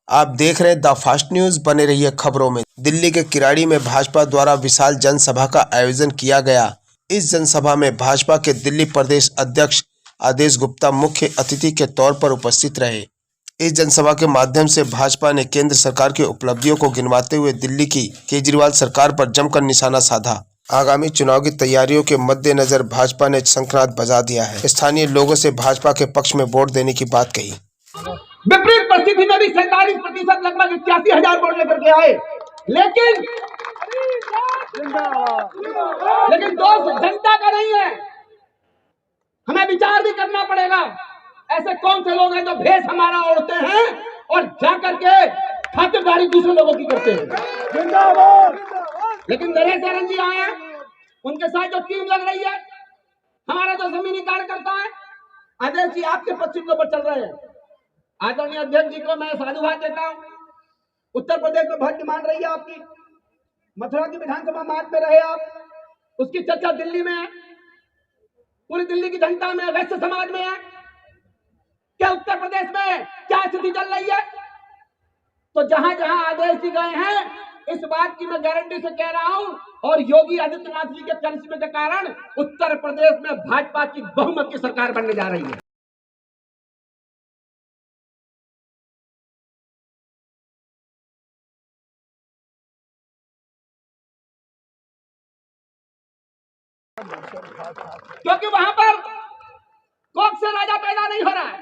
आप देख रहे हैं द फास्ट न्यूज। बने रहिए खबरों में। दिल्ली के किराड़ी में भाजपा द्वारा विशाल जनसभा का आयोजन किया गया। इस जनसभा में भाजपा के दिल्ली प्रदेश अध्यक्ष आदेश गुप्ता मुख्य अतिथि के तौर पर उपस्थित रहे। इस जनसभा के माध्यम से भाजपा ने केंद्र सरकार की उपलब्धियों को गिनवाते हुए दिल्ली की केजरीवाल सरकार पर जमकर निशाना साधा। आगामी चुनाव की तैयारियों के मद्देनजर भाजपा ने शंखनाद बजा दिया है। स्थानीय लोगों से भाजपा के पक्ष में वोट देने की बात कही। विपरीत परिस्थिति में भी 47% लगभग 81,000 वोट लेकर के आए, लेकिन दोस्त जनता का नहीं है। हमें विचार भी करना पड़ेगा। ऐसे कौन से लोग हैं जो भेष हमारा ओढ़ते हैं और जाकर के खातिरदारी दूसरे लोगों की करते हैं। लेकिन नरेश शरण जी आए हैं, उनके साथ जो टीम लग रही है, हमारा जो जमीनी कार्यकर्ता है, आदेश जी आपके पश्चिम पर चल रहे हैं। आदरणीय अध्यक्ष जी को मैं साधुवाद देता हूं। उत्तर प्रदेश में बहुत डिमांड रही है आपकी, मथुरा की विधानसभा मार्ग में रहे आप, उसकी चर्चा दिल्ली में है, पूरी दिल्ली की जनता में, वैश्य समाज में है। क्या उत्तर प्रदेश में क्या स्थिति चल रही है? तो जहां जहां आदेश जी गए हैं, इस बात की मैं गारंटी से कह रहा हूं, और योगी आदित्यनाथ जी के करिश्मे के कारण उत्तर प्रदेश में भाजपा की बहुमत की सरकार बनने जा रही है। क्योंकि वहां पर कोख से राजा पैदा नहीं हो रहा है,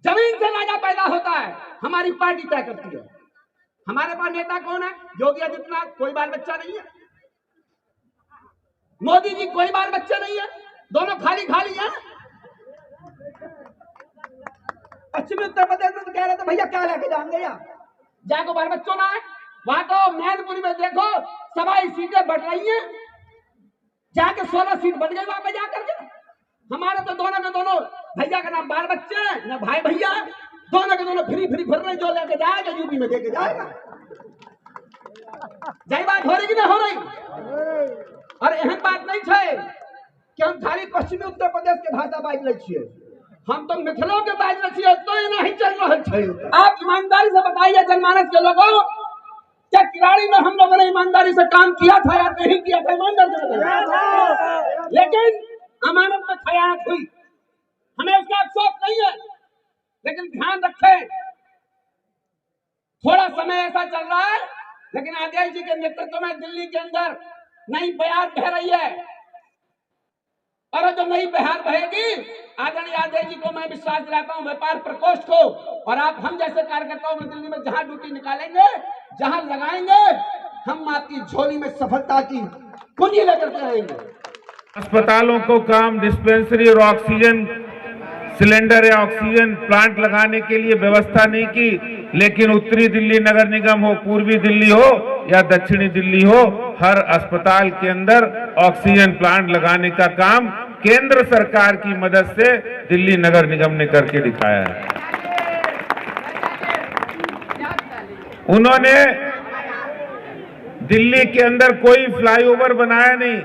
जमीन से राजा पैदा होता है। हमारी पार्टी तय करती है। हमारे पास नेता कौन है? योगी आदित्यनाथ, कोई बाल बच्चा नहीं है। मोदी जी, कोई बाल बच्चा नहीं है। दोनों खाली खाली हैं। पश्चिमी उत्तर प्रदेश में तो कह रहे थे भैया क्या लेके जाएंगे यार, जाको बाल बच्चों ना है। वहां तो मैनपुरी में देखो 27 सीटें बढ़ रही हैं, जाके 16 सीट बढ़ गई वहां पे जाकर के। हमारे तो दोनों के दोनों भैया का नाम बाल बच्चे हैं, ना भाई भैया, दोनों के दोनों फ्री फ्री फिर रहे। जो लेके जाएगा यूपी में देके जाएगा। जय बात हो रही कि नहीं हो रही? और एहन बात नहीं है कि हम खाली पश्चिमी उत्तर प्रदेश के भाषा बाज ले छिए, हम तो मिथिलों के बाज ले छिए, तो नहीं चल रहा है। आप ईमानदारी से बताइए जनमानस के लोगों, क्या किराड़ी में हम लोगों ने ईमानदारी से काम किया था या नहीं किया था? ईमानदारी से बताइए। लेकिन अमानत में खयानत हुई, हमें उसका अफसोस नहीं है। लेकिन ध्यान रखें, थोड़ा समय ऐसा चल रहा है, लेकिन आदेश जी के नेतृत्व में दिल्ली के अंदर नई बहार बह रही है। और जो नई बहार बहेगी, आदरणीय आदेश जी को मैं विश्वास दिलाता हूं, व्यापार प्रकोष्ठ को और आप हम जैसे कार्यकर्ताओं को दिल्ली में जहां ड्यूटी निकालेंगे, जहां लगाएंगे, हम आपकी झोली में सफलता की कुंजी लेकर के आएंगे। अस्पतालों को काम डिस्पेंसरी और ऑक्सीजन सिलेंडर या ऑक्सीजन प्लांट लगाने के लिए व्यवस्था नहीं की, लेकिन उत्तरी दिल्ली नगर निगम हो, पूर्वी दिल्ली हो या दक्षिणी दिल्ली हो, हर अस्पताल के अंदर ऑक्सीजन प्लांट लगाने का काम केंद्र सरकार की मदद से दिल्ली नगर निगम ने करके दिखाया है। उन्होंने दिल्ली के अंदर कोई फ्लाईओवर बनाया नहीं,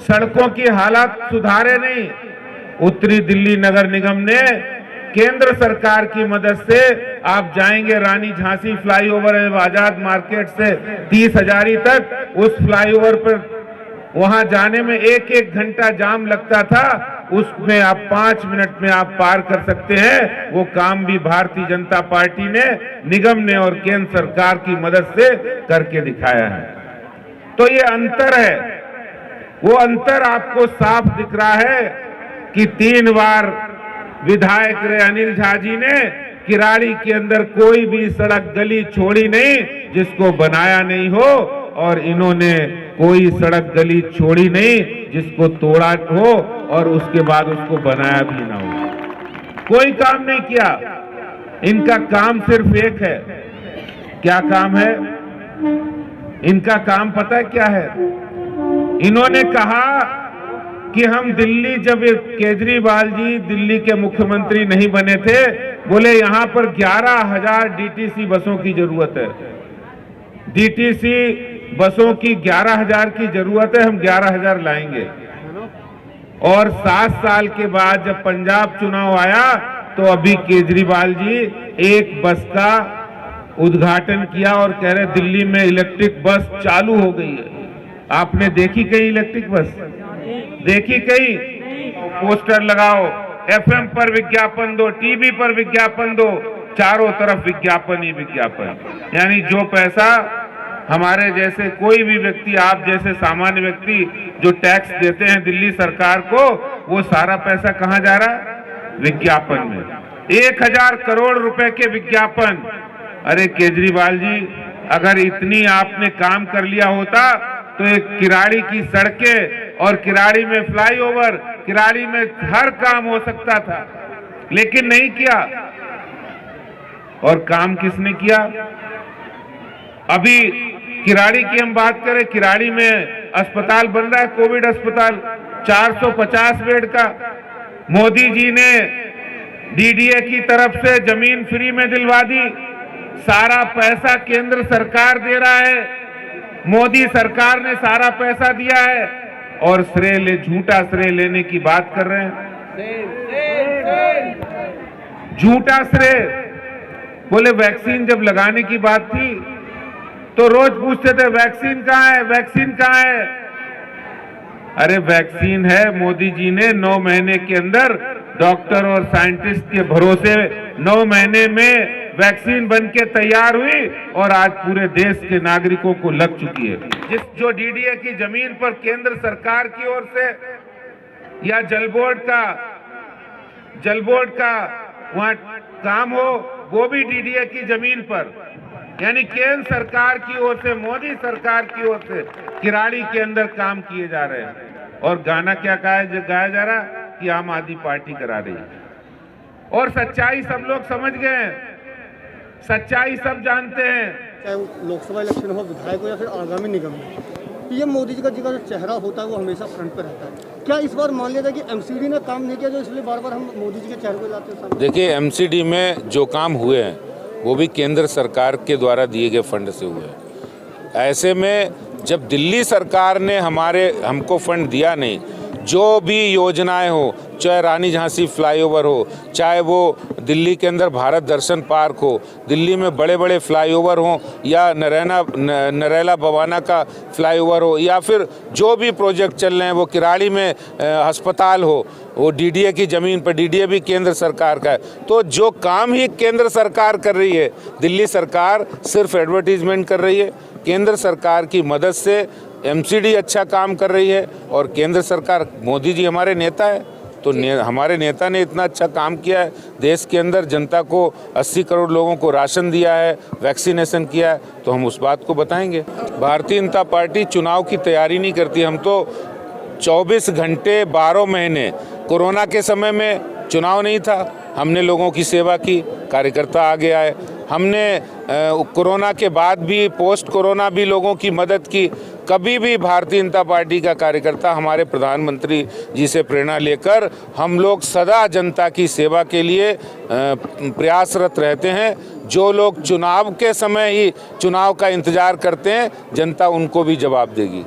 सड़कों की हालत सुधारे नहीं। उत्तरी दिल्ली नगर निगम ने केंद्र सरकार की मदद से, आप जाएंगे रानी झांसी फ्लाईओवर आजाद मार्केट से 30 हजारी तक, उस फ्लाईओवर पर वहां जाने में 1-1 घंटा जाम लगता था, उसमें आप 5 मिनट में आप पार कर सकते हैं। वो काम भी भारतीय जनता पार्टी ने, निगम ने और केंद्र सरकार की मदद से करके दिखाया है। तो ये अंतर है, वो अंतर आपको साफ दिख रहा है कि 3 बार विधायक रहे अनिल झा जी ने किराड़ी के अंदर कोई भी सड़क गली छोड़ी नहीं जिसको बनाया नहीं हो, और इन्होंने कोई सड़क गली छोड़ी नहीं जिसको तोड़ा हो और उसके बाद उसको बनाया भी ना हो। कोई काम नहीं किया। इनका काम सिर्फ एक है। क्या काम है इनका? काम पता है क्या है? इन्होंने कहा कि हम दिल्ली, जब केजरीवाल जी दिल्ली के मुख्यमंत्री नहीं बने थे, बोले यहां पर 11,000 डीटीसी बसों की जरूरत है। डीटीसी बसों की 11,000 की जरूरत है, हम 11,000 लाएंगे। और 7 साल के बाद जब पंजाब चुनाव आया तो अभी केजरीवाल जी एक बस का उद्घाटन किया और कह रहे दिल्ली में इलेक्ट्रिक बस चालू हो गई है। आपने देखी कहीं इलेक्ट्रिक बस? देखी कहीं? पोस्टर लगाओ, एफएम पर विज्ञापन दो, टीवी पर विज्ञापन दो, चारों तरफ विज्ञापन ही विज्ञापन। यानी जो पैसा हमारे जैसे कोई भी व्यक्ति, आप जैसे सामान्य व्यक्ति जो टैक्स देते हैं दिल्ली सरकार को, वो सारा पैसा कहां जा रहा है? विज्ञापन में। 1000 करोड़ रुपए के विज्ञापन। अरे केजरीवाल जी, अगर इतनी आपने काम कर लिया होता तो एक किराड़ी की सड़कें और किराड़ी में फ्लाईओवर, किराड़ी में हर काम हो सकता था, लेकिन नहीं किया। और काम किसने किया? अभी किराड़ी की हम बात करें, किराड़ी में अस्पताल बन रहा है, कोविड अस्पताल 450 बेड का। मोदी जी ने डीडीए की तरफ से जमीन फ्री में दिलवा दी। सारा पैसा केंद्र सरकार दे रहा है, मोदी सरकार ने सारा पैसा दिया है, और झूठा श्रेय लेने की बात कर रहे हैं। झूठा श्रेय। बोले वैक्सीन जब लगाने की बात थी तो रोज पूछते थे वैक्सीन कहाँ है, वैक्सीन कहाँ है। अरे वैक्सीन है, मोदी जी ने 9 महीने के अंदर डॉक्टर और साइंटिस्ट के भरोसे 9 महीने में वैक्सीन बन के तैयार हुई और आज पूरे देश के नागरिकों को लग चुकी है। जो डीडीए की जमीन पर केंद्र सरकार की ओर से या जल बोर्ड का वहां काम हो, वो भी डीडीए की जमीन पर, यानी केंद्र सरकार की ओर से, मोदी सरकार की ओर से किराड़ी के अंदर काम किए जा रहे हैं। और गाना क्या गाया जा रहा कि आम आदमी पार्टी करा रही है। और सच्चाई सब लोग समझ गए हैं, सच्चाई सब जानते हैं। चाहे वो लोकसभा इलेक्शन हो, विधायक हो या फिर आगामी निगम में, पीएम मोदी जी का जो चेहरा होता है वो हमेशा फ्रंट पे रहता है। क्या इस बार मान लिया था कि एमसीडी ने काम नहीं किया, जो इसलिए बार बार हम मोदी जी के चेहरे को लाते हैं? देखिए, एमसीडी में जो काम हुए हैं वो भी केंद्र सरकार के द्वारा दिए गए फंड से हुए हैं। ऐसे में जब दिल्ली सरकार ने हमको फंड दिया नहीं, जो भी योजनाएं हो, चाहे रानी झांसी फ्लाईओवर हो, चाहे वो दिल्ली के अंदर भारत दर्शन पार्क हो, दिल्ली में बड़े बड़े फ्लाईओवर हो, या नरेला बवाना का फ्लाईओवर हो, या फिर जो भी प्रोजेक्ट चल रहे हैं, वो किराड़ी में अस्पताल हो, वो डीडीए की ज़मीन पर, डीडीए भी केंद्र सरकार का है। तो जो काम ही केंद्र सरकार कर रही है, दिल्ली सरकार सिर्फ एडवर्टीजमेंट कर रही है। केंद्र सरकार की मदद से एमसीडी अच्छा काम कर रही है, और केंद्र सरकार, मोदी जी हमारे नेता है, तो हमारे नेता ने इतना अच्छा काम किया है, देश के अंदर जनता को 80 करोड़ लोगों को राशन दिया है, वैक्सीनेशन किया है, तो हम उस बात को बताएंगे। भारतीय जनता पार्टी चुनाव की तैयारी नहीं करती। हम तो 24 घंटे 12 महीने, कोरोना के समय में चुनाव नहीं था, हमने लोगों की सेवा की, कार्यकर्ता आगे आए। हमने कोरोना के बाद भी, पोस्ट कोरोना भी लोगों की मदद की। कभी भी भारतीय जनता पार्टी का कार्यकर्ता हमारे प्रधानमंत्री जी से प्रेरणा लेकर, हम लोग सदा जनता की सेवा के लिए प्रयासरत रहते हैं। जो लोग चुनाव के समय ही चुनाव का इंतजार करते हैं, जनता उनको भी जवाब देगी।